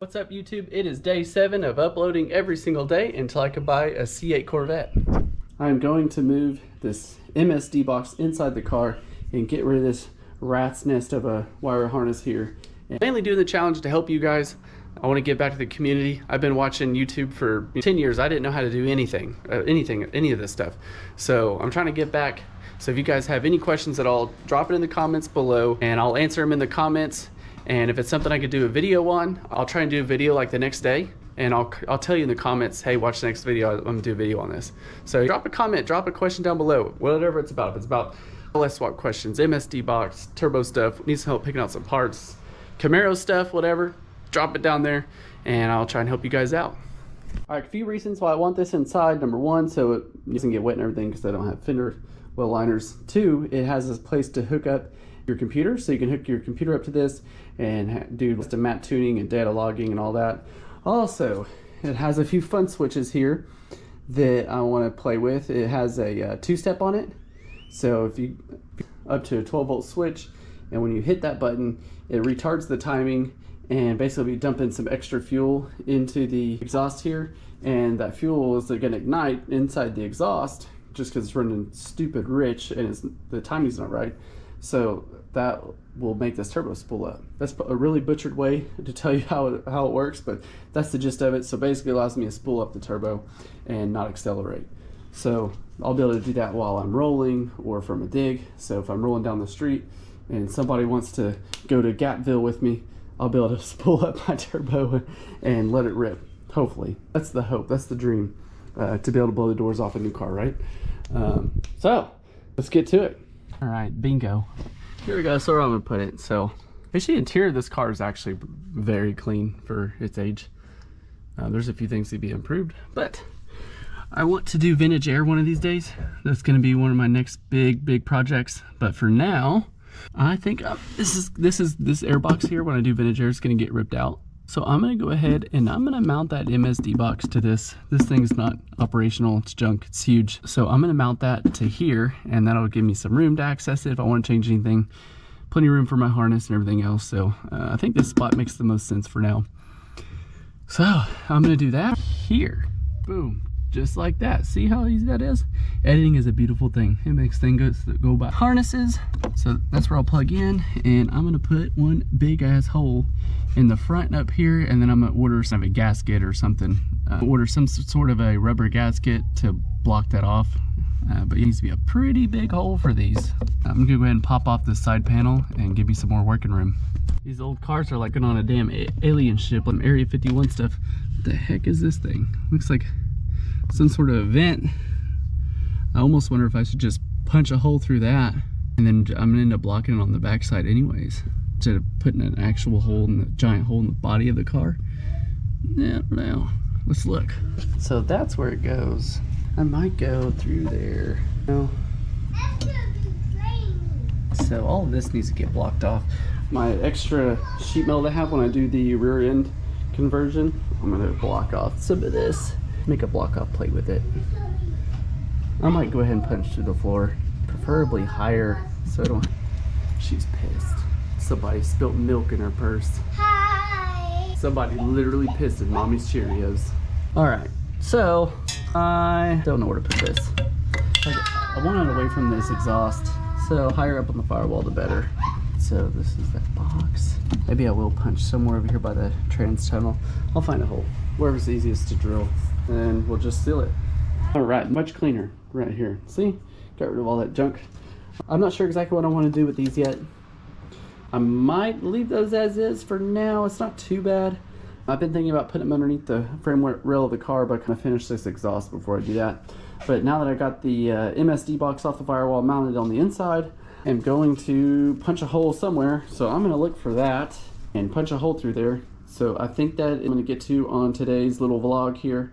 What's up YouTube? It is day 7 of uploading every single day until I could buy a C8 Corvette. I'm going to move this MSD box inside the car and get rid of this rat's nest of a wire harness here. And mainly doing the challenge to help you guys. I want to give back to the community. I've been watching YouTube for 10 years. I didn't know how to do any of this stuff. So I'm trying to give back. So if you guys have any questions at all, drop it in the comments below and I'll answer them in the comments. And if it's something I could do a video on, I'll try and do a video like the next day. And I'll tell you in the comments, hey, watch the next video. I'm gonna do a video on this. So drop a comment, drop a question down below, whatever it's about. If it's about LS swap questions, MSD box, turbo stuff, need some help picking out some parts, Camaro stuff, whatever, drop it down there and I'll try and help you guys out. All right, a few reasons why I want this inside. Number one, so it doesn't get wet and everything because I don't have fender well liners. 2, it has this place to hook up your computer, so you can hook your computer up to this and do some map tuning and data logging and all that. Also, it has a few fun switches here that I want to play with. It has a 2-step on it, so if you up to a 12-volt switch, and when you hit that button, it retards the timing and basically dumping some extra fuel into the exhaust here, and that fuel is going to ignite inside the exhaust just because it's running stupid rich and the timing's not right. So that will make this turbo spool up. That's a really butchered way to tell you how it works, but that's the gist of it. So basically it allows me to spool up the turbo and not accelerate. So I'll be able to do that while I'm rolling or from a dig. So if I'm rolling down the street and somebody wants to go to Gapville with me, I'll be able to spool up my turbo and let it rip. Hopefully. That's the hope. That's the dream, to be able to blow the doors off a new car, right? So let's get to it. All right, bingo. Here we go, so where I'm gonna put it. So, actually, the interior of this car is actually very clean for its age. There's a few things to be improved, but I want to do vintage air one of these days. That's gonna be one of my next big projects. But for now, I think this air box here, when I do vintage air, is gonna get ripped out. So I'm gonna go ahead and I'm gonna mount that MSD box to this. This thing's not operational, it's junk, it's huge. So I'm gonna mount that to here and that'll give me some room to access it if I wanna change anything. Plenty of room for my harness and everything else. So I think this spot makes the most sense for now. So I'm gonna do that here. Boom, just like that. See how easy that is? Editing is a beautiful thing. It makes things go by. Harnesses, so that's where I'll plug in, and I'm gonna put one big ass hole in the front up here, and then I'm gonna order some of a gasket or something. Order some sort of a rubber gasket to block that off. But it needs to be a pretty big hole for these. I'm gonna go ahead and pop off this side panel and give me some more working room. These old cars are like on a damn alien ship, like Area 51 stuff. What the heck is this thing? Looks like some sort of event. I almost wonder if I should just punch a hole through that, and then I'm gonna end up blocking it on the backside anyways, instead of putting an actual hole in the giant hole in the body of the car. Yeah, now let's look. So that's where it goes. I might go through there. No. So all of this needs to get blocked off. My extra sheet metal I have when I do the rear end conversion, I'm gonna block off some of this. Make a block off plate with it. I might go ahead and punch through the floor, preferably higher, so I don't. She's pissed. Somebody spilt milk in her purse. Hi. Somebody literally pissed in mommy's Cheerios. All right, so I don't know where to put this. I want it away from this exhaust, so higher up on the firewall the better. So this is that box. Maybe I will punch somewhere over here by the trans tunnel. I'll find a hole, wherever's easiest to drill, and we'll just seal it. All right, much cleaner right here. See, got rid of all that junk. I'm not sure exactly what I want to do with these yet. I might leave those as is for now. It's not too bad. I've been thinking about putting them underneath the frame rail of the car, but I kind of finish this exhaust before I do that. But now that I got the MSD box off the firewall mounted on the inside, I'm going to punch a hole somewhere. So I'm going to look for that and punch a hole through there. So I think that I'm going to get to on today's little vlog here.